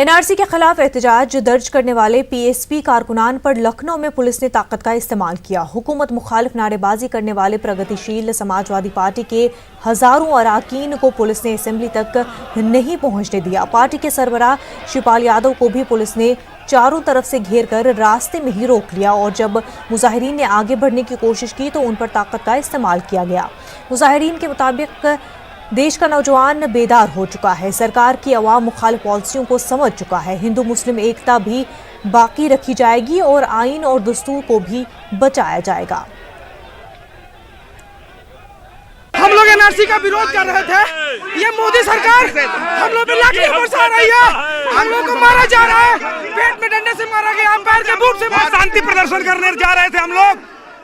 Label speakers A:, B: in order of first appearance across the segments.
A: NRC के खिलाफ एहतजाज दर्ज करने वाले पीएसपी कारकुनान पर लखनऊ में पुलिस ने ताकत का इस्तेमाल किया। हुकूमत मुखालिफ नारेबाजी करने वाले प्रगतिशील समाजवादी पार्टी के हजारों अरकान को पुलिस ने असेंबली तक नहीं पहुंचने दिया। पार्टी के सरबराह शिवपाल यादव को भी पुलिस ने चारों तरफ से घेर कर रास्ते में ही रोक लिया और जब मुजाहिरीन ने आगे बढ़ने की कोशिश की तो उन पर ताकत का इस्तेमाल किया गया। मुजाहिरीन के मुताबिक देश का नौजवान बेदार हो चुका है, सरकार की अवाम मुखालिफ पॉलिसियों को समझ चुका है, हिंदू मुस्लिम एकता भी बाकी रखी जाएगी और आइन और दस्तूर को भी बचाया जाएगा।
B: हम लोग एनआरसी का विरोध कर रहे थे। ये मोदी सरकार हम लोग पे लाठियां बरसा रही है, हम लोग को मारा जा रहा है, पेट में डंडे से मारा गया, पैर के बूट से शांति प्रदर्शन करने जा रहे थे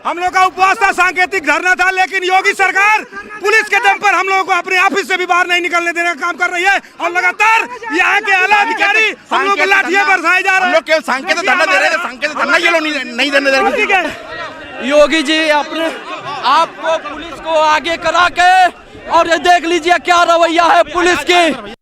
B: हम लोग का उपवास था, सांकेतिक धरना था, लेकिन योगी सरकार पुलिस के दम पर हम लोगों को अपने ऑफिस से भी बाहर नहीं निकलने देने का काम कर रही है और लगातार यहाँ के आला अधिकारी हम लोग को लाठियां बरसाए जा रहे हैं।
C: हम लोग केवल सांकेतिक धरना दे रहे हैं, सांकेतिक धरना ये लोग नहीं देने दे रहे।
D: योगी जी अपने आपको पुलिस को आगे करा के और ये देख लीजिए क्या रवैया है पुलिस की।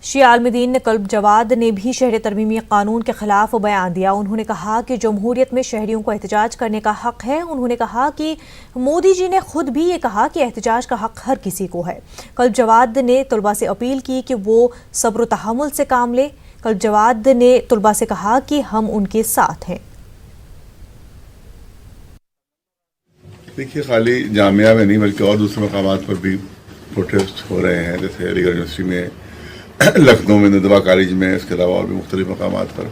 A: शिया आलमदीन कल्ब जवाद ने भी शहरी तरमीमी कानून के खिलाफ बयान दिया। उन्होंने कहा कि जमहूरियत में शहरियों को एहतजाज करने का हक है। उन्होंने कहा कि मोदी जी ने खुद भी ये कहा कि एहतजाज का हक हर किसी को है। कल्ब जवाद ने तलबा से अपील की कि वो सब्र तहम्मुल से काम ले। कल्ब जवाद ने तलबा से कहा कि हम उनके साथ हैं।
E: देखिए, खाली जामिया में नहीं बल्कि और दूसरे मकामात पर भी प्रोटेस्ट हो रहे हैं, जैसे अलीगढ़ यूनिवर्सिटी में, लखनऊ में नदवा कॉलेज में, इसके अलावा और भी मुख्तलिफ मकामात पर,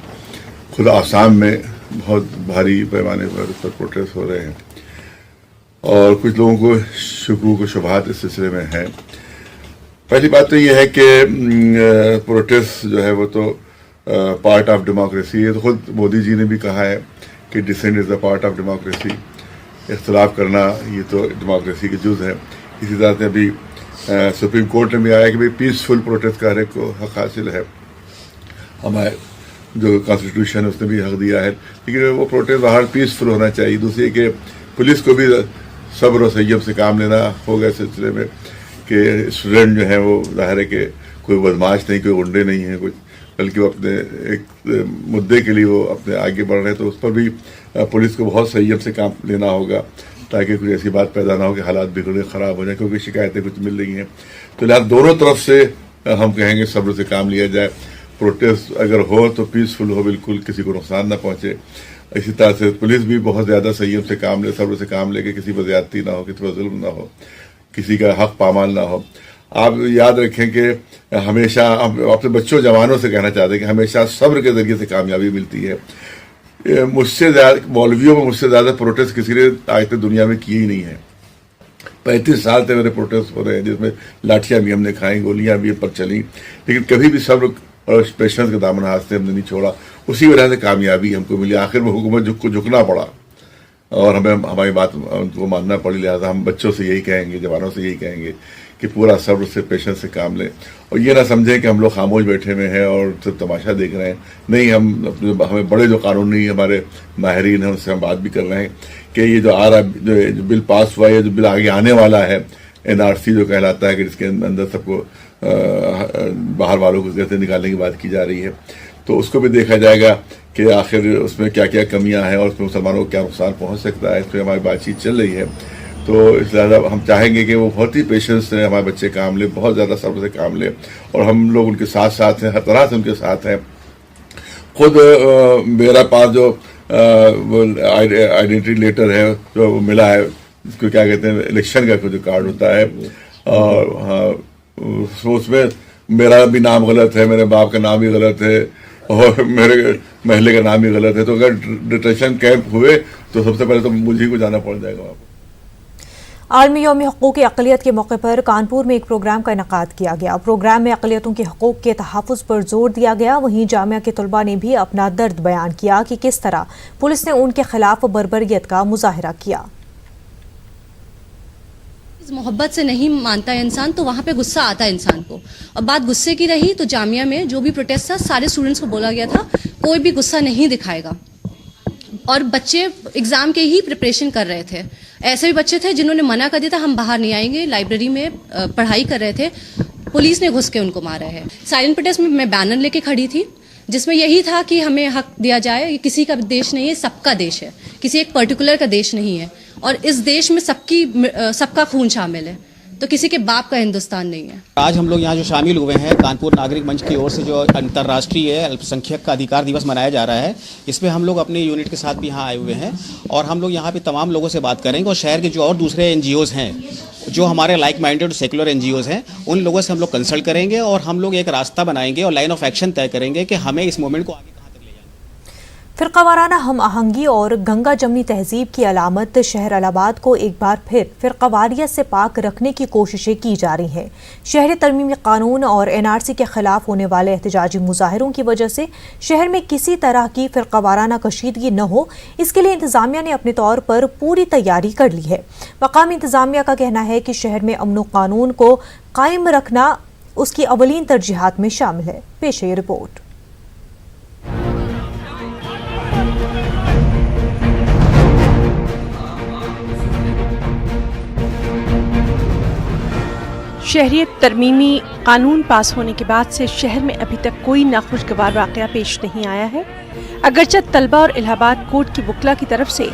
E: खुद आसाम में बहुत भारी पैमाने पर प्रोटेस्ट हो रहे हैं और कुछ लोगों को शुकूक व शुबहात इस सिलसिले में है। पहली बात तो यह है कि प्रोटेस्ट जो है वो तो पार्ट ऑफ डेमोक्रेसी है। तो खुद मोदी जी ने भी कहा है कि dissent is the part of democracy, इख्तलाफ करना ये तो डेमोक्रेसी की जुज़ है। इसी तरह से अभी सुप्रीम कोर्ट ने भी आया कि भाई पीसफुल प्रोटेस्ट का हर एक को हक हासिल है, हमारे जो कॉन्स्टिट्यूशन है उसने भी हक दिया है, लेकिन वो प्रोटेस्ट बाहर पीसफुल होना चाहिए। दूसरी कि पुलिस को भी सब्र और संयम से काम लेना होगा इस सिलसिले में कि स्टूडेंट जो है वो जाहिर है कि कोई बदमाश नहीं, कोई गुंडे नहीं है कुछ, बल्कि वो अपने एक मुद्दे के लिए वो अपने आगे बढ़ रहे हैं। तो उस पर भी पुलिस को बहुत संयम से काम लेना होगा ताकि कुछ ऐसी बात पैदा ना हो कि हालात बिगड़े ख़राब हो जाए, क्योंकि शिकायतें कुछ मिल रही हैं। तो लिहाजा दोनों तरफ से हम कहेंगे सब्र से काम लिया जाए। प्रोटेस्ट अगर हो तो पीसफुल हो, बिल्कुल किसी को नुकसान ना पहुँचे। इसी तरह से पुलिस भी बहुत ज़्यादा संयम से काम ले, सब्र से काम ले कि किसी पर ज़्यादती ना हो, किसी पर जुल्म ना हो, किसी का हक पामाल ना हो। आप याद रखें कि हमेशा हम अपने बच्चों जवानों से कहना चाहते हैं कि हमेशा सब्र के ज़रिए से कामयाबी मिलती है। मुझसे ज़्यादा मौलवियों में मुझसे ज़्यादा प्रोटेस्ट किसी ने आज तक दुनिया में किए ही नहीं है। 35 साल से मेरे प्रोटेस्ट हो रहे हैं जिसमें लाठियाँ भी हमने खाई, गोलियाँ भी पर चली, लेकिन कभी भी सब्र और पेशेंस के दामन हाथ से हमने नहीं छोड़ा। उसी वजह से कामयाबी हमको मिली। आखिर में हुकूमत को झुकना पड़ा और हमें हमारी बात उनको मानना पड़ी। लिहाजा हम बच्चों से यही कहेंगे, जवानों से यही कहेंगे कि पूरा सब्र से पेशेंस से काम लें और ये ना समझें कि हम लोग खामोश बैठे हुए हैं और सिर्फ तमाशा देख रहे हैं। नहीं, हमें बड़े जो कानूनी हमारे माहिरीन हैं उनसे हम बात भी कर रहे हैं कि ये जो आ रहा जो बिल पास हुआ है, जो बिल आगे आने वाला है, एनआरसी जो कहलाता है कि जिसके अंदर सबको बाहर वालों को कैसे निकालने की बात की जा रही है, तो उसको भी देखा जाएगा कि आखिर उसमें क्या क्या कमियां हैं और उसमें मुसलमानों को क्या नुकसान पहुंच सकता है। इस पर हमारी बातचीत चल रही है। तो इस लिहाजा हम चाहेंगे कि वो बहुत ही पेशेंस से हमारे बच्चे काम ले, बहुत ज़्यादा सब्र से काम ले और हम लोग उनके साथ साथ हैं, हर तरह से उनके साथ हैं। खुद मेरा पास जो आइडेंटिटी लेटर है जो मिला है, इसको क्या कहते हैं, इलेक्शन का जो कार्ड होता है, और हाँ उसमें मेरा भी नाम गलत है, मेरे बाप का नाम भी गलत है और मेरे महल्ले का नाम भी गलत है। तो अगर डिटेंशन कैंप हुए तो सबसे पहले तो मुझे को जाना पड़ जाएगा वहाँ पर।
A: आलमी यौम हकूक़ अक़लियत के मौके पर कानपुर में एक प्रोग्राम का इनेकाद किया गया। प्रोग्राम में अक़लियतों के हकूक़ के तहफ़्फ़ुज़ पर जोर दिया गया। वहीं जामिया के तलबा ने भी अपना दर्द बयान किया कि किस तरह पुलिस ने उनके खिलाफ बर्बरियत का मुजाहिरा किया।
F: मोहब्बत से नहीं मानता है इंसान तो वहाँ पे गुस्सा आता है इंसान को। और बात गुस्से की रही तो जामिया में जो भी प्रोटेस्ट था सारे स्टूडेंट्स को बोला गया था कोई भी गुस्सा नहीं दिखाएगा और बच्चे एग्जाम के ही प्रिपरेशन कर रहे थे। ऐसे भी बच्चे थे जिन्होंने मना कर दिया था हम बाहर नहीं आएंगे, लाइब्रेरी में पढ़ाई कर रहे थे। पुलिस ने घुस के उनको मारा है। साइलेंट प्रोटेस्ट में मैं बैनर लेके खड़ी थी जिसमें यही था कि हमें हक दिया जाए। ये किसी का देश नहीं है, सबका देश है, किसी एक पर्टिकुलर का देश नहीं है। और इस देश में सबका खून शामिल है, तो किसी के बाप का हिंदुस्तान नहीं है।
G: आज हम लोग यहाँ जो शामिल हुए हैं, कानपुर नागरिक मंच की ओर से जो अंतर्राष्ट्रीय अल्पसंख्यक का अधिकार दिवस मनाया जा रहा है, इसमें हम लोग अपने यूनिट के साथ भी यहाँ आए हुए हैं और हम लोग यहाँ पे तमाम लोगों से बात करेंगे और शहर के जो और दूसरे NGOs हैं, जो हमारे लाइक माइंडेड सेकुलर NGOs हैं, उन लोगों से हम लोग कंसल्ट करेंगे और हम लोग एक रास्ता बनाएंगे और लाइन ऑफ एक्शन तय करेंगे कि हमें इस मूवमेंट को आगे कहाँ तक ले जाना है।
A: फिरकावाराना हम आहंगी और गंगा जमनी तहजीब की अलामत शहर इलाहाबाद को एक बार फिर फिरकावारियत से पाक रखने की कोशिशें की जा रही हैं। शहरी तरमीमी कानून और NRC के खिलाफ होने वाले एहतजाजी मुजाहिरों की वजह से शहर में किसी तरह की फिरकावाराना कशीदगी न हो, इसके लिए इंतजामिया ने अपने तौर पर पूरी तैयारी कर ली है। मकामी इंतजामिया का कहना है कि शहर में अमन कानून को कायम रखना उसकी अवलीन तरजीहात में शामिल है। पेश है रिपोर्ट।
H: शहरियत तरमीमी कानून पास होने के बाद से शहर में अभी तक कोई नाखुशगवार वाकया पेश नहीं आया है। अगरचे तलबा और इलाहाबाद कोर्ट की वकला की तरफ से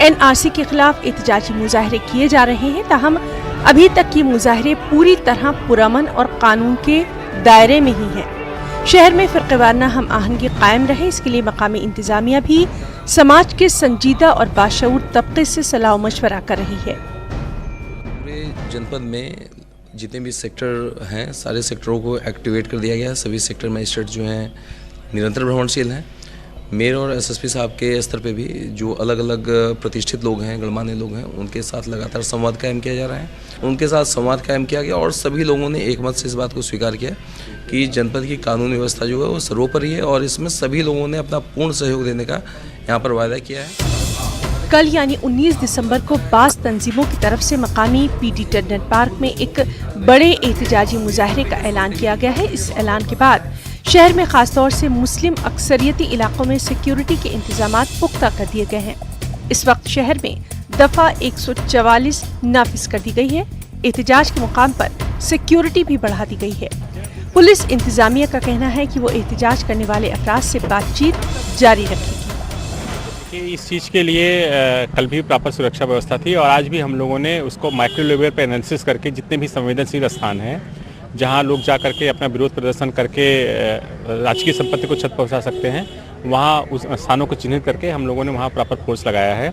H: NRC के खिलाफ एहतजाजी मुजाहरे किए जा रहे हैं, ताहम अभी तक ये मुजाहरे पूरी तरह पुरअमन और कानून के दायरे में ही हैं। शहर में फिरकावाराना हम आहंगी कायम रहे, इसके लिए मकामी इंतजामिया भी समाज के संजीदा और बाशऊर तबके से सलाह मशवरा कर रही है।
I: पूरे जनपद में जितने भी सेक्टर हैं, सारे सेक्टरों को एक्टिवेट कर दिया गया है। सभी सेक्टर मजिस्ट्रेट जो हैं निरंतर भ्रमणशील हैं। मेयर और SSP साहब के स्तर पे भी जो अलग अलग प्रतिष्ठित लोग हैं, गणमान्य लोग हैं, उनके साथ लगातार संवाद कायम किया जा रहा है। उनके साथ संवाद कायम किया गया और सभी लोगों ने एक मत से इस बात को स्वीकार किया कि जनपद की कानून व्यवस्था जो है वो सर्वोपरि है और इसमें सभी लोगों ने अपना पूर्ण सहयोग देने का यहाँ पर वायदा किया है।
H: कल यानी 19 दिसंबर को बास तंजीमों की तरफ से मकामी PD टंडन पार्क में एक बड़े एहतजाजी मुजाहरे का ऐलान किया गया है। इस ऐलान के बाद शहर में खासतौर से मुस्लिम अक्सरियती इलाकों में सिक्योरिटी के इंतजामात पुख्ता कर दिए गए हैं। इस वक्त शहर में दफा 144 नाफिज कर दी गई है। एहतजाज के मुकाम पर सिक्योरिटी भी बढ़ा दी गई है। पुलिस इंतजामिया का कहना है कि वो एहतजाज करने वाले अफराद से बातचीत जारी रखेगी।
J: इस चीज़ के लिए कल भी प्रॉपर सुरक्षा व्यवस्था थी और आज भी हम लोगों ने उसको माइक्रो लेवल पर एनालिसिस करके जितने भी संवेदनशील स्थान हैं जहां लोग जा करके अपना विरोध प्रदर्शन करके राजकीय संपत्ति को छत पहुंचा सकते हैं, वहां उस स्थानों को चिन्हित करके हम लोगों ने वहां प्रॉपर फोर्स लगाया है।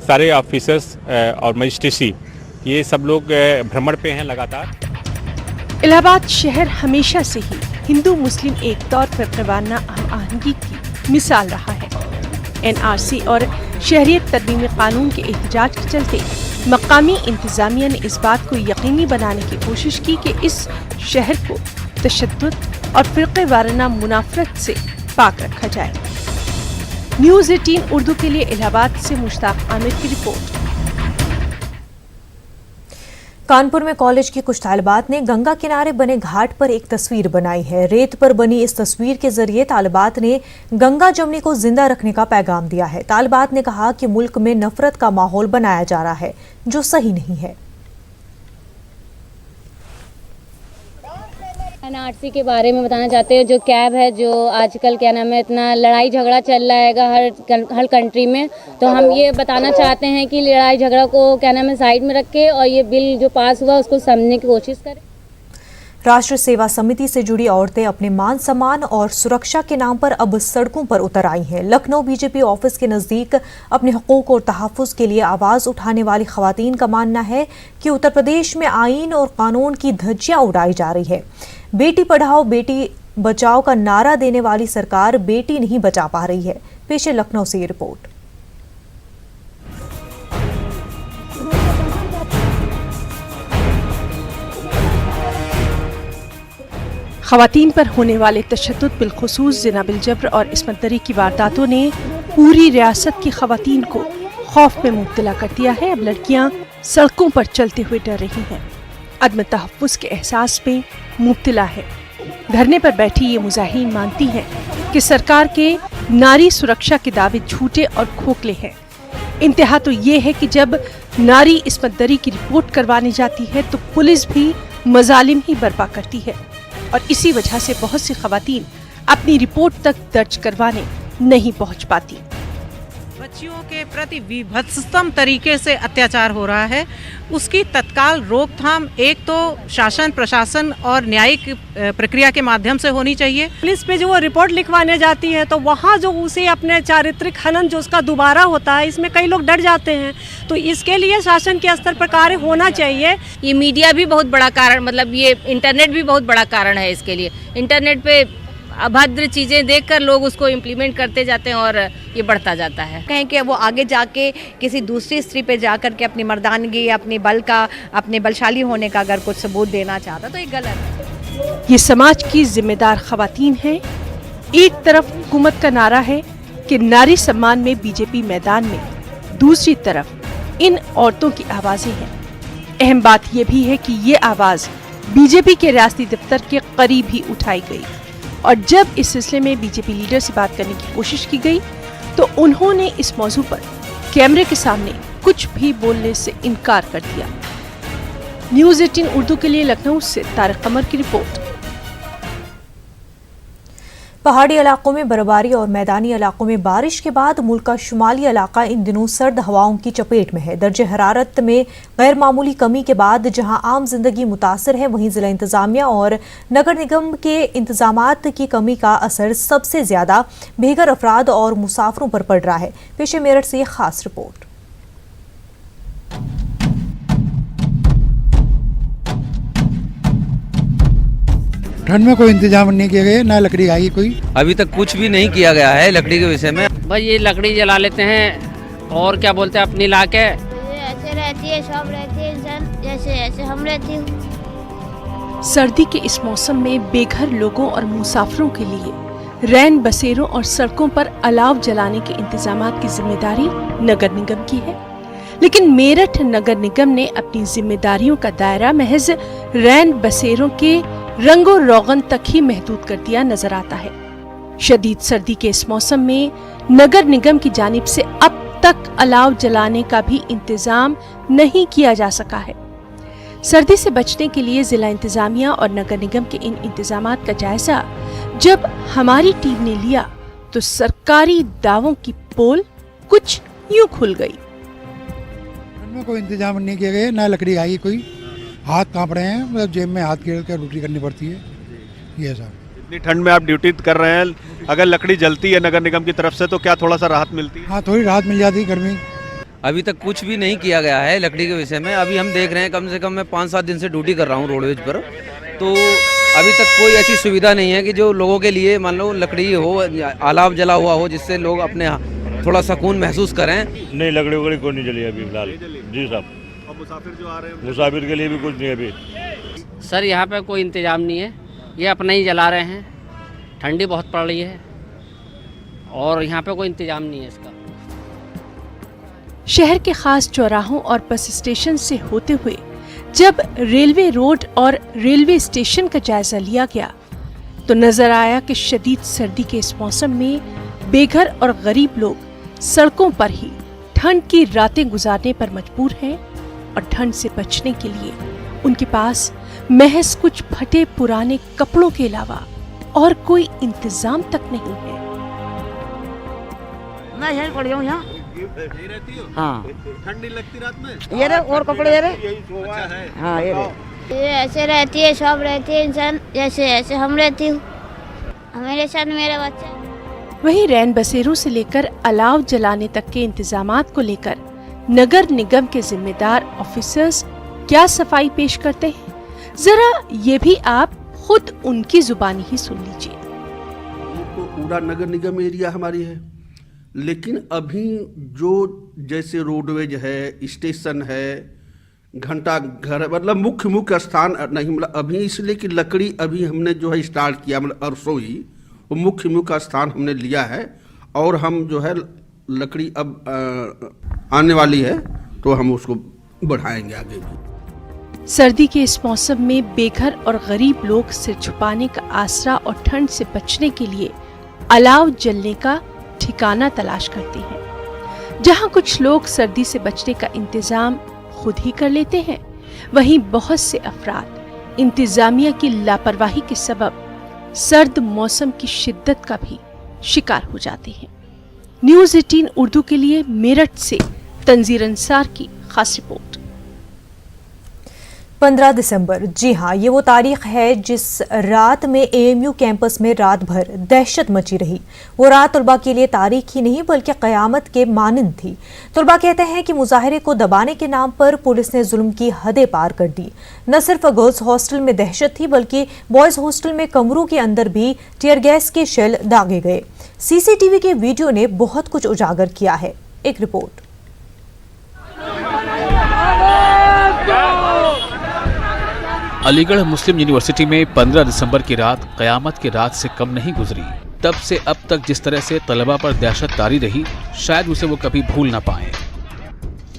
J: सारे ऑफिसर्स और मजिस्ट्रेसी ये सब लोग भ्रमण पे हैं लगातार।
H: इलाहाबाद शहर हमेशा से ही हिंदू मुस्लिम एकता और फिरकावाराना हम आहंगी की मिसाल रहा है। NRC और शहरियत तरमीमी कानून के एहतजाज के चलते मकामी इंतजामिया ने इस बात को यकीनी बनाने की कोशिश की कि इस शहर को तशद्दुद और फिरकावाराना मुनाफरत से पाक रखा जाए। न्यूज़ 18 उर्दू के लिए इलाहाबाद से मुश्ताक आमिर की रिपोर्ट।
A: कानपुर में कॉलेज की कुछ तालिबात ने गंगा किनारे बने घाट पर एक तस्वीर बनाई है। रेत पर बनी इस तस्वीर के जरिए तालिबात ने गंगा जमनी को जिंदा रखने का पैगाम दिया है। तालिबात ने कहा कि मुल्क में नफरत का माहौल बनाया जा रहा है, जो सही नहीं है।
K: NRC के बारे में बताना चाहते हैं। जो कैब है, जो आजकल क्या नाम है, इतना लड़ाई झगड़ा चल रहा है हर कंट्री में, तो हम ये बताना चाहते हैं कि लड़ाई झगड़ा को क्या नाम है साइड में रख के और ये बिल जो पास हुआ उसको समझने की कोशिश करें।
A: राष्ट्र सेवा समिति से जुड़ी औरतें अपने मान सम्मान और सुरक्षा के नाम पर अब सड़कों पर उतर आई हैं। लखनऊ BJP ऑफिस के नजदीक अपने हुकूक और तहफ़्फ़ुज़ के लिए आवाज उठाने वाली खवातीन का मानना है कि उत्तर प्रदेश में आईन और कानून की धज्जियां उड़ाई जा रही है। बेटी पढ़ाओ बेटी बचाओ का नारा देने वाली सरकार बेटी नहीं बचा पा रही है। पेश है लखनऊ से ये रिपोर्ट।
H: खवातीन पर होने वाले तशद्दुद, बिलखुसूस ज़िना बिल-जब्र और इस्मत दरी की वारदातों ने पूरी रियासत की खवातीन को खौफ में मुब्तला कर दिया है। अब लड़कियां सड़कों पर चलते हुए डर रही हैं, अदम तहफ़्फ़ुज़ के एहसास में मुब्तला है। धरने पर बैठी ये मुजाहिरीन मानती हैं कि सरकार के नारी सुरक्षा के दावे झूठे और खोखले हैं। इंतहा तो ये है कि जब नारी इस्मत दरी की रिपोर्ट करवाने जाती है तो पुलिस भी मजालिम ही बर्पा करती है और इसी वजह से बहुत सी खवातीन अपनी रिपोर्ट तक दर्ज करवाने नहीं पहुंच पाती।
L: बच्चियों के प्रति विभत्सतम तरीके से अत्याचार हो रहा है, उसकी तत्काल रोकथाम एक तो शासन प्रशासन और न्यायिक प्रक्रिया के माध्यम से होनी चाहिए।
M: पुलिस पे जो वो रिपोर्ट लिखवाने जाती है तो वहाँ जो उसे अपने चारित्रिक हनन जो उसका दोबारा होता है, इसमें कई लोग डर जाते हैं। तो इसके लिए शासन के स्तर पर कार्य होना चाहिए।
K: ये मीडिया भी बहुत बड़ा कारण, मतलब ये इंटरनेट भी बहुत बड़ा कारण है इसके लिए। इंटरनेट पे अभद्र चीज़ें देखकर लोग उसको इम्प्लीमेंट करते जाते हैं और ये बढ़ता जाता है।
N: कहें कि वो आगे जाके किसी दूसरी स्त्री पे जाकर के अपनी मर्दानगी, अपनी बल का, अपने बलशाली होने का अगर कुछ सबूत देना चाहता तो ये गलत है।
H: ये समाज की जिम्मेदार खवातीन हैं। एक तरफ हुकूमत का नारा है कि नारी सम्मान में बीजेपी मैदान में, दूसरी तरफ इन औरतों की आवाजें हैं। अहम बात यह भी है कि ये आवाज बीजेपी के रियासती दफ्तर के करीब ही उठाई गई और जब इस सिलसिले में बीजेपी लीडर से बात करने की कोशिश की गई तो उन्होंने इस मौजू पर कैमरे के सामने कुछ भी बोलने से इनकार कर दिया। न्यूज़ 18 उर्दू के लिए लखनऊ से तारिक कमर की रिपोर्ट।
A: पहाड़ी इलाकों में बर्फबारी और मैदानी इलाकों में बारिश के बाद मुल्क का शुमाली इलाका इन दिनों सर्द हवाओं की चपेट में है। दर्जे हरारत में गैर मामूली कमी के बाद जहां आम जिंदगी मुतासर है, वहीं जिला इंतजामिया और नगर निगम के इंतजामात की कमी का असर सबसे ज्यादा बेघर अफराद और मुसाफिरों पर पड़ रहा है। पेश मेरठ से यह खास रिपोर्ट।
O: ठंड में कोई इंतजाम नहीं किया गया, ना लकड़ी आई कोई।
P: अभी तक कुछ भी नहीं किया गया है लकड़ी के विषय में।
Q: भाई ये लकड़ी जला लेते हैं और क्या बोलते हैं अपनी ला के।
R: ऐसे रहती है, सब रहती है इंसान जैसे ऐसे हम रहती हूँ।
H: सर्दी के इस मौसम में बेघर लोगों और मुसाफिरों के लिए रैन बसेरों और सड़कों पर अलाव जलाने के इंतजामात की जिम्मेदारी नगर निगम की है, लेकिन मेरठ नगर निगम ने अपनी जिम्मेदारियों का दायरा महज रैन बसेरों के रंगो रोगन तक ही महदूद कर दिया नजर आता है। शदीद सर्दी के इस मौसम में नगर निगम की जानिब से अब तक अलाव जलाने का भी इंतजाम नहीं किया जा सका है। सर्दी से बचने के लिए जिला इंतजामिया और नगर निगम के इन इंतजामात का जायजा जब हमारी टीम ने लिया तो सरकारी दावों की पोल कुछ यूं खुल गई।
O: में कोई इंतजाम नहीं किया गया, ना लकड़ी आई कोई। हाथ कांप रहे हैं, मतलब जेब में हाथ गिर कर ड्यूटी करनी पड़ती है। ये सब
S: इतनी ठंड में आप ड्यूटी कर रहे हैं, अगर लकड़ी जलती है नगर निगम की तरफ से तो क्या थोड़ा सा राहत मिलती है?
O: हाँ, थोड़ी राहत मिल जाती है गर्मी।
P: अभी तक कुछ भी नहीं किया गया है लकड़ी के विषय में। अभी हम देख रहे हैं, कम से कम मैं 5-7 दिन से ड्यूटी कर रहा हूँ रोडवेज पर, तो अभी तक कोई ऐसी सुविधा नहीं है कि जो लोगों के लिए मान लो लकड़ी हो, अलाव जला हुआ हो, जिससे लोग अपने थोड़ा सुकून महसूस करें।
T: नहीं, लकड़ी वकड़ी कोई नहीं जली अभी फिलहाल। जी साहब।
S: और मुसाफिर जो आ रहे हैं,
T: मुसाफिर के लिए भी कुछ नहीं अभी।
Q: सर यहाँ पे कोई इंतजाम नहीं है, ये अपना ही जला रहे हैं। ठंडी बहुत पड़ रही है और यहाँ पे कोई इंतजाम नहीं है इसका।
H: शहर के खास चौराहों और बस स्टेशन से होते हुए जब रेलवे रोड और रेलवे स्टेशन का जायजा लिया गया तो नजर आया कि शदीद सर्दी के इस मौसम में बेघर और गरीब लोग सड़कों पर ही ठंड की रातें गुजारने पर मजबूर हैं और ठंड से बचने के लिए उनके पास महज कुछ फटे पुराने कपड़ों के अलावा और कोई इंतजाम तक नहीं है।
U: मैं यहीं पड़ जाऊँ यहाँ। हाँ,
S: ठंडी लगती रात में।
U: ये रे और कपड़े ये रे।
R: हाँ, ये ऐसे रहती है, सब रहती है इंसान जैसे ऐसे हम रहती हूँ। मेरे साथ मेरा बच्चा।
H: वहीं रैन बसेरों से लेकर अलाव जलाने तक के इंतजामात को लेकर नगर निगम के जिम्मेदार ऑफिसर्स क्या सफाई पेश करते हैं, जरा ये भी आप खुद उनकी जुबानी ही सुन लीजिए।
V: तो पूरा नगर निगम एरिया हमारी है, लेकिन अभी जो जैसे रोडवेज है, स्टेशन है, घंटा घर, मतलब मुख्य स्थान नहीं, मतलब अभी इसलिए कि लकड़ी अभी हमने जो है स्टार्ट किया, मतलब अरसों ही वो मुख्य स्थान हमने लिया है और हम जो है लकड़ी अब आने वाली है तो हम उसको बढ़ाएंगे आगे भी।
H: सर्दी के इस मौसम में बेघर और गरीब लोग सिर छुपाने का आसरा और ठंड से बचने के लिए अलाव जलने का ठिकाना तलाश करते हैं। जहां कुछ लोग सर्दी से बचने का इंतजाम खुद ही कर लेते हैं, वहीं बहुत से अफराद इंतजामिया की लापरवाही के सबब सर्द मौसम की शिद्दत का भी शिकार हो जाते हैं। न्यूज़ 18 उर्दू के लिए मेरठ से तंजीर अंसार की खास रिपोर्ट।
A: 15 दिसंबर, जी हाँ, ये वो तारीख है जिस रात में एएमयू कैंपस में रात भर दहशत मची रही। वो रात तलबा के लिए तारीख ही नहीं बल्कि क़यामत के मानंद थी। तलबा कहते हैं कि मुजाहरे को दबाने के नाम पर पुलिस ने जुल्म की हदें पार कर दी। न सिर्फ गर्ल्स हॉस्टल में दहशत थी बल्कि बॉयज़ हॉस्टल में कमरों के अंदर भी टीयर गैस के शेल दागे गए। सीसीटीवी के वीडियो ने बहुत कुछ उजागर किया है। एक रिपोर्ट।
B: अलीगढ़ मुस्लिम यूनिवर्सिटी में 15 दिसंबर की रात क़यामत की रात से कम नहीं गुजरी। तब से अब तक जिस तरह से तलबा पर दहशत तारी रही, शायद उसे वो कभी भूल ना पाएं।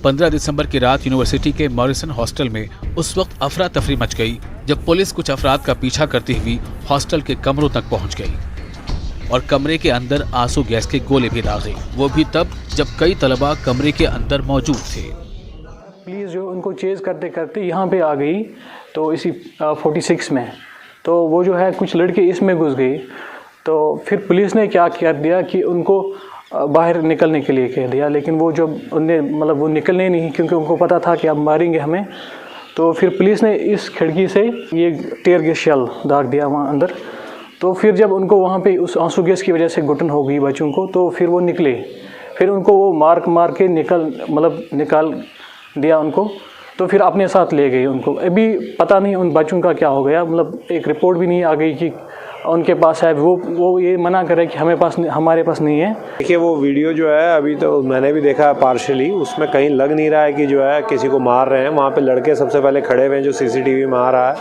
B: 15 दिसंबर की रात यूनिवर्सिटी के मॉरिसन हॉस्टल में उस वक्त अफरा तफरी मच गई जब पुलिस कुछ अफराद का पीछा करती हुई हॉस्टल के कमरों तक पहुंच गई और कमरे के अंदर आंसू गैस के गोले भी दागे। वो भी तब जब कई तलबा कमरे के अंदर मौजूद थे।
C: पुलिस जो उनको चेज़ करते करते यहाँ पे आ गई, तो इसी 46 में, तो वो जो है कुछ लड़के इसमें घुस गई। तो फिर पुलिस ने क्या कर दिया कि उनको बाहर निकलने के लिए कह दिया, लेकिन वो जो उनने मतलब वो निकलने नहीं, क्योंकि उनको पता था कि अब मारेंगे हमें। तो फिर पुलिस ने इस खिड़की से ये टीयर गैस शेल दाग दिया वहाँ अंदर। तो फिर जब उनको वहाँ पे उस आंसू गैस की वजह से घुटन हो गई बच्चों को, तो फिर वो निकले। फिर उनको वो मार के निकाल दिया उनको, तो फिर अपने साथ ले गए उनको। अभी पता नहीं उन बच्चों का क्या हो गया, मतलब एक रिपोर्ट भी नहीं आ गई कि उनके पास है। वो ये मना कर रहे कि हमारे पास नहीं है।
W: देखिए वो वीडियो जो है अभी तो मैंने भी देखा है पार्शली, उसमें कहीं लग नहीं रहा है कि जो है किसी को मार रहे हैं। वहाँ पे लड़के सबसे पहले खड़े हुए हैं जो सीसीटीवी में आ रहा है,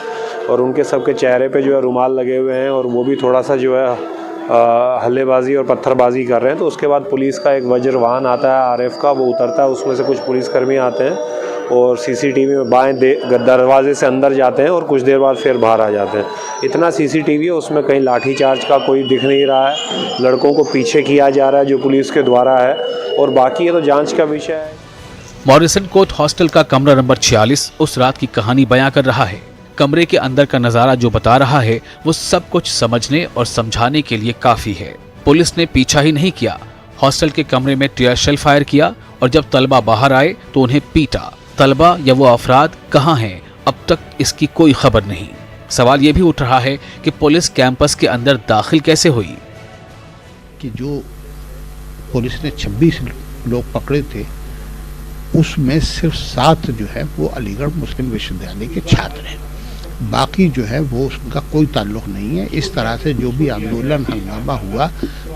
W: और उनके सबके चेहरे पे जो है रुमाल लगे हुए हैं, और वो भी थोड़ा सा जो है हल्लेबाजी और पत्थरबाजी कर रहे हैं। तो उसके बाद पुलिस का एक वज्र वाहन आता है आरएफ का, वो उतरता है, उसमें से कुछ पुलिसकर्मी आते हैं और सीसीटीवी में बाएं दरवाजे से अंदर जाते हैं और कुछ देर बाद फिर बाहर आ जाते हैं। इतना सीसीटीवी है, उसमें कहीं लाठीचार्ज का कोई दिख नहीं रहा है। लड़कों को पीछे किया जा रहा है जो पुलिस के द्वारा है, और बाकी ये तो जांच का विषय है।
B: मॉरिसन कोर्ट हॉस्टल का कमरा नंबर 46 उस रात की कहानी बयां कर रहा है। कमरे के अंदर का नजारा जो बता रहा है वो सब कुछ समझने और समझाने के लिए काफी है। पुलिस ने पीछा ही नहीं किया, हॉस्टल के कमरे में टीयर शेल फायर किया और जब तलबा बाहर आए तो उन्हें पीटा। तलबा या वो अफराद कहाँ हैं, अब तक इसकी कोई खबर नहीं। सवाल ये भी उठ रहा है कि पुलिस कैंपस के अंदर दाखिल कैसे हुई।
X: कि जो पुलिस ने 26 लोग पकड़े थे, उसमें सिर्फ 7 जो है वो अलीगढ़ मुस्लिम विश्वविद्यालय के छात्र हैं, बाकी जो है वो उसका कोई ताल्लुक़ नहीं है। इस तरह से जो भी आंदोलन हंगामा हुआ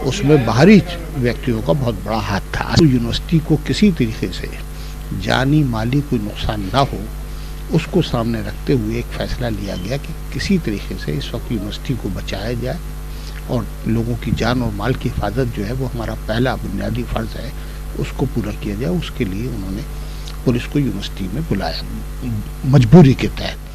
X: उसमें बाहरी व्यक्तियों का बहुत बड़ा हाथ था। तो यूनिवर्सिटी को किसी तरीके से जानी माली कोई नुकसान ना हो, उसको सामने रखते हुए एक फ़ैसला लिया गया कि किसी तरीके से इस वक्त यूनिवर्सिटी को बचाया जाए और लोगों की जान और माल की हिफाजत जो है वो हमारा पहला बुनियादी फ़र्ज़ है, उसको पूरा किया जाए। उसके लिए उन्होंने पुलिस को यूनिवर्सिटी में बुलाया मजबूरी के तहत।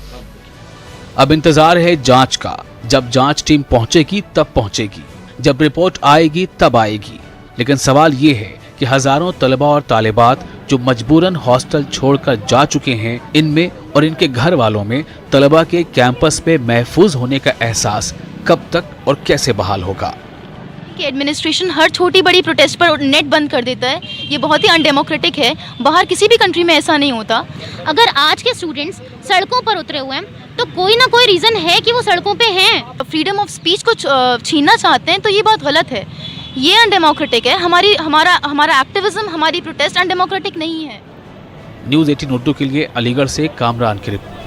B: अब इंतजार है जांच का। जब जांच टीम पहुंचेगी तब पहुंचेगी, जब रिपोर्ट आएगी तब आएगी। लेकिन सवाल ये है कि हजारों तलबा और तालिबात जो मजबूरन हॉस्टल छोड़कर जा चुके हैं, इनमें और इनके घर वालों में तलबा के कैंपस में महफूज होने का एहसास कब तक और कैसे बहाल होगा।
Y: कि एडमिनिस्ट्रेशन हर छोटी बड़ी प्रोटेस्ट पर नेट बंद कर देता है, ये बहुत ही अनडेमोक्रेटिक है। बाहर किसी भी कंट्री में ऐसा नहीं होता।
R: अगर आज के स्टूडेंट्स सड़कों पर उतरे हुए हैं तो कोई ना कोई रीज़न है कि वो सड़कों पे हैं।
Y: फ्रीडम ऑफ स्पीच को छीनना चाहते हैं तो ये बहुत गलत है, ये अनडेमोक्रेटिक है। हमारा एक्टिविज्म, हमारी प्रोटेस्ट अनडेमोक्रेटिक नहीं है।
B: न्यूज़ 18 उर्दू के लिए अलीगढ़ से कामरान की रिपोर्ट।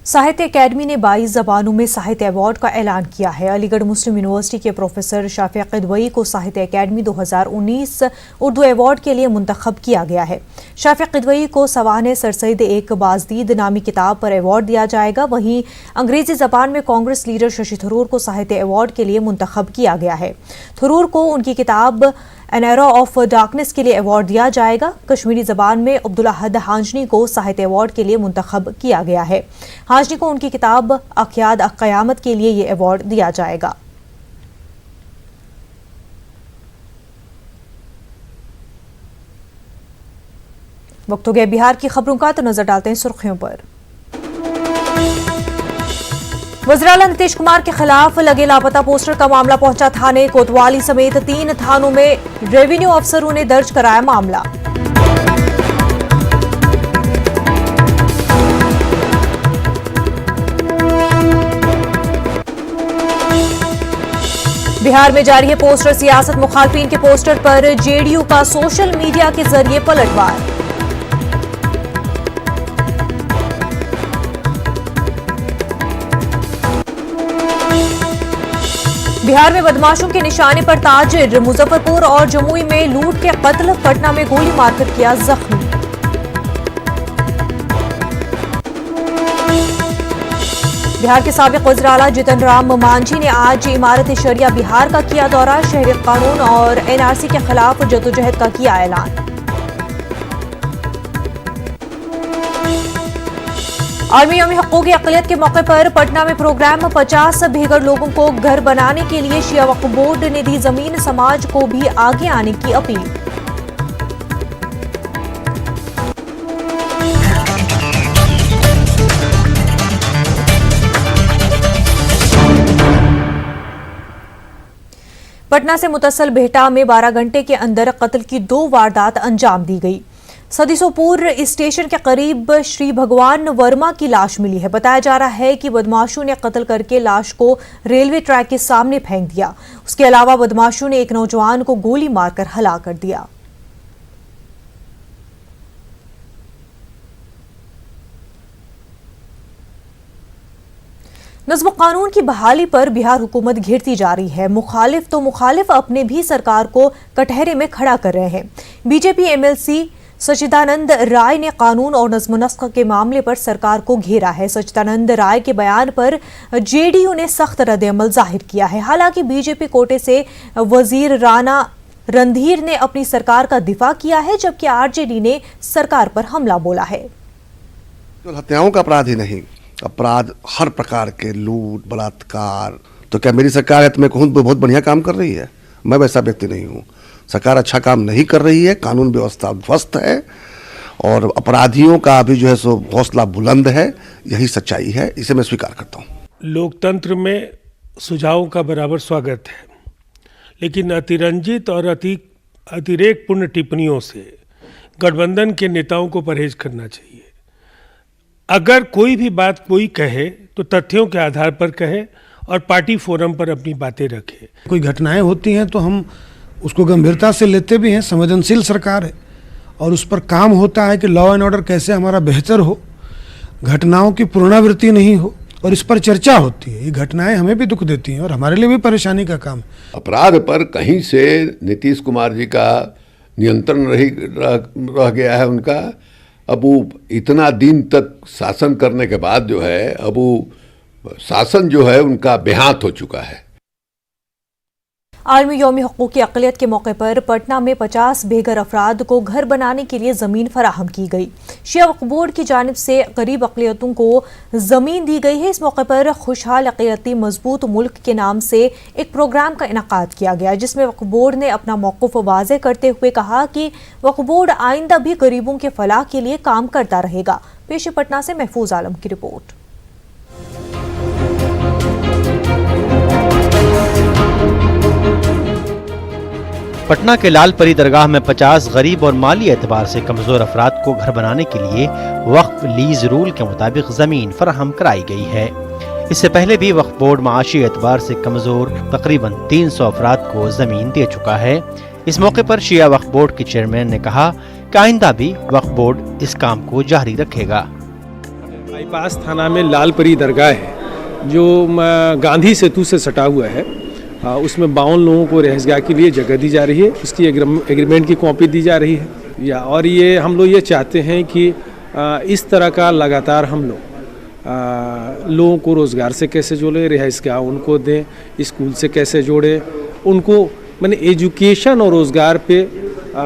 A: साहित्य अकेडमी ने 22 ज़बानों में साहित्य अवार्ड का ऐलान किया है। अलीगढ़ मुस्लिम यूनिवर्सिटी के प्रोफेसर शाफी किदवई को साहित्य अकेडमी 2019 उर्दू अवार्ड के लिए मुंतखब किया गया है। शाफी किदवई को सवाने सरसईद एक बाजदीद नामी किताब पर अवार्ड दिया जाएगा। वहीं अंग्रेजी ज़बान में कांग्रेस लीडर शशि थरूर को साहित्य अवार्ड के लिए मुंतखब किया गया है। थरूर को उनकी किताब एन एरा ऑफ डार्कनेस के लिए अवार्ड दिया जाएगा। कश्मीरी ज़बान में अब्दुल अहद हांजनी को साहित्य अवार्ड के लिए मुंतखब किया गया है। हांजनी को उनकी किताब अक़याद क़यामत के लिए ये अवार्ड दिया जाएगा। वक्त हो गया बिहार की खबरों का, तो नजर डालते हैं सुर्खियों पर। वज़ीर-ए-आला नीतीश कुमार के खिलाफ लगे लापता पोस्टर का मामला पहुंचा थाने कोतवाली समेत 3 थानों में रेवेन्यू अफसरों ने दर्ज कराया मामला। बिहार में जारी है पोस्टर सियासत, मुखालफिन के पोस्टर पर जेडीयू का सोशल मीडिया के जरिए पलटवार। बिहार में बदमाशों के निशाने पर ताजिर, मुजफ्फरपुर और जमुई में लूट के कत्ल, पटना में गोली मारकर किया जख्मी। बिहार के साबिक वज़ीर-ए-आला जितन राम मांझी ने आज इमारत शरिया बिहार का किया दौरा, शहरी कानून और एनआरसी के खिलाफ जदोजहद का किया ऐलान। आलमी यौम हकूक़ अक़लियत के मौके पर पटना में प्रोग्राम, 50 बेघर लोगों को घर बनाने के लिए शिया वक्फ बोर्ड ने दी जमीन, समाज को भी आगे आने की अपील। पटना से मुतसल बेहटा में 12 घंटे के अंदर कत्ल की 2 वारदात अंजाम दी गई। सदीसोपुर स्टेशन के करीब श्री भगवान वर्मा की लाश मिली है। बताया जा रहा है कि बदमाशों ने कत्ल करके लाश को रेलवे ट्रैक के सामने फेंक दिया। उसके अलावा बदमाशों ने एक नौजवान को गोली मारकर हलाक कर दिया। नज़्म कानून की बहाली पर बिहार हुकूमत घेरती जा रही है। मुखालिफ अपने भी सरकार को कटहरे में खड़ा कर रहे हैं। बीजेपी एमएलसी सच्चिदानंद राय ने कानून और नज़्म नस्ख के मामले पर सरकार को घेरा है। सच्चिदानंद राय के बयान पर जेडीयू ने सख्त रद्द-ए-अमल जाहिर किया है। हालांकि बीजेपी कोटे से वजीर राणा रणधीर ने अपनी सरकार का दिफा किया है, जबकि आरजेडी ने सरकार पर हमला बोला है।
D: हत्याओं का अपराध ही नहीं, अपराध हर प्रकार के, लूट, बलात्कार। तो क्या मेरी सरकार है तो मैं कहूँ बहुत बढ़िया काम कर रही है? मैं वैसा व्यक्ति नहीं हूँ। सरकार अच्छा काम नहीं कर रही है, कानून व्यवस्था ध्वस्त है और अपराधियों का भी जो है सो हौसला बुलंद है। यही सच्चाई है, इसे मैं स्वीकार करता हूँ।
E: लोकतंत्र में सुझावों का बराबर स्वागत है, लेकिन अतिरंजित और अतिरेकपूर्ण टिप्पणियों से गठबंधन के नेताओं को परहेज करना चाहिए। अगर कोई भी बात कोई कहे तो तथ्यों के आधार पर कहे और पार्टी फोरम पर अपनी बातें रखे।
F: कोई घटनाएं होती हैं तो हम उसको गंभीरता से लेते भी हैं, संवेदनशील सरकार है और उस पर काम होता है कि लॉ एंड ऑर्डर कैसे हमारा बेहतर हो, घटनाओं की पुनरावृत्ति नहीं हो और इस पर चर्चा होती है। ये घटनाएं हमें भी दुख देती हैं और हमारे लिए भी परेशानी का काम है।
G: अपराध पर कहीं से नीतीश कुमार जी का नियंत्रण रह गया है उनका। अब वो इतना दिन तक शासन करने के बाद जो है अब वो शासन जो है उनका बेहात हो चुका है।
A: आलमी यौम हकूक़ अक़लियत के मौके पर पटना में 50 बेघर अफराद को घर बनाने के लिए ज़मीन फराहम की गई। शिया वक्फ बोर्ड की जानिब से गरीब अक़लियतों को ज़मीन दी गई है। इस मौके पर खुशहाल अक़लियती मजबूत मुल्क के नाम से एक प्रोग्राम का इनेकाद किया गया, जिसमें वक्फ बोर्ड ने अपना मौक़िफ़ वाज़ेह करते हुए कहा कि वक्फ बोर्ड आइंदा भी गरीबों के फलाह के लिए काम करता रहेगा। पेश पटना से महफूज आलम की रिपोर्ट।
I: पटना के लाल परी दरगाह में 50 गरीब और माली एतबार से कमजोर अफराद को घर बनाने के लिए वक्फ लीज रूल के मुताबिक जमीन फराहम कराई गई है। इससे पहले भी वक्फ बोर्ड माशी एतबार से कमजोर तकरीबन 300 अफराद को जमीन दे चुका है। इस मौके पर शिया वक्फ बोर्ड के चेयरमैन ने कहा कि आइंदा भी वक्फ बोर्ड इस काम को जारी रखेगा।
E: बाईपास थाना में लाल परी दरगाह है जो गांधी सेतु से सटा हुआ है। उसमें 52 लोगों को रहसगाह के लिए जगह दी जा रही है। उसकी एग्रीमेंट की कॉपी दी जा रही है और ये हम लोग ये चाहते हैं कि इस तरह का लगातार हम लोग लोगों को रोज़गार से कैसे जोड़ें, रहसगाह उनको दें, स्कूल से कैसे जोड़ें, उनको मैंने एजुकेशन और रोज़गार पे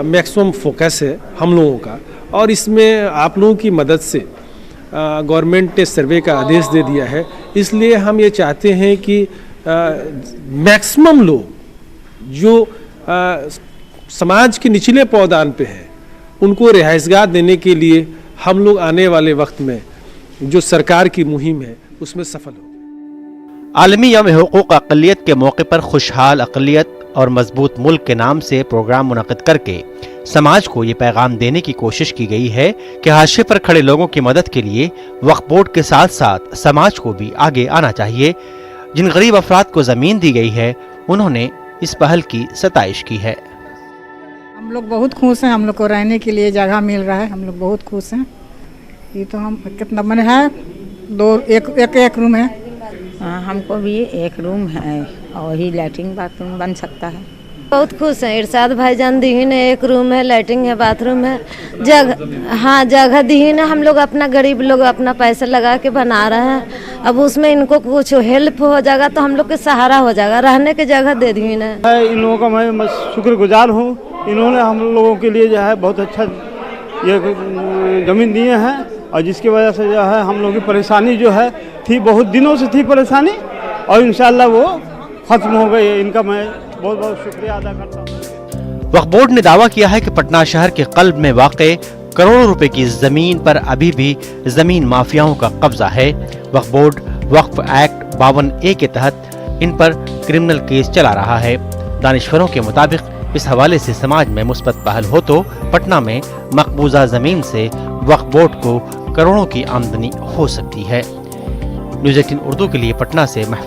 E: मैक्सिमम फोकस है हम लोगों का। और इसमें आप लोगों की मदद से गवर्नमेंट ने सर्वे का आदेश दे दिया है। इसलिए हम ये चाहते हैं कि मैक्सिमम लोग जो समाज के निचले पायदान पे हैं उनको रिहाइशगाह देने के लिए हम लोग आने वाले वक्त में जो सरकार की मुहिम है उसमें सफल हो।
I: आलमी यौम हुकूक अक़लियत के मौके पर खुशहाल अक़लियत और मजबूत मुल्क के नाम से प्रोग्राम मुनक़िद करके समाज को ये पैगाम देने की कोशिश की गई है कि हाशिए पर खड़े लोगों की मदद के लिए वक्फ बोर्ड के साथ साथ समाज को भी आगे आना चाहिए। जिन गरीब अफराद को ज़मीन दी गई है उन्होंने इस पहल की सताइश की है।
U: हम लोग बहुत खुश हैं, हम लोग को रहने के लिए जगह मिल रहा है, हम लोग बहुत खुश हैं। ये तो हम कितना बने है, एक रूम है।
J: हमको भी एक रूम है और ही लैट्रिन बाथरूम बन सकता है।
K: बहुत खुश हैं। इरशाद भाईजान दीन है, एक रूम है, लैट्रिन है, बाथरूम है, जगह दीन है। हम लोग अपना गरीब लोग अपना पैसा लगा के बना रहे हैं। अब उसमें इनको कुछ हेल्प हो जाएगा तो हम लोग के सहारा हो जाएगा। रहने की जगह दे दी है।
L: इन लोगों का मैं शुक्रगुजार हूँ। इन्होंने हम लोगों के लिए जो है बहुत अच्छा ये ज़मीन दिए हैं और जिसकी वजह से जो है हम लोगों की परेशानी जो है थी, बहुत दिनों से थी परेशानी, और इंशाल्लाह वो खत्म हो गई है। इनका मैं बहुत बहुत शुक्रिया अदा करता हूँ।
I: वक्फ बोर्ड ने दावा किया है कि पटना शहर के कल्ब में वाक़े करोड़ों रुपए की जमीन पर अभी भी जमीन माफियाओं का कब्जा है। वक्फ बोर्ड वक्फ एक्ट 52A के तहत इन पर क्रिमिनल केस चला रहा है। दानिश्वरों के मुताबिक इस हवाले से समाज में मुस्बत पहल हो तो पटना में मकबूजा जमीन से वक्फ बोर्ड को करोड़ों की आमदनी हो सकती है। न्यूज़ 18 उर्दू के लिए पटना से महफूज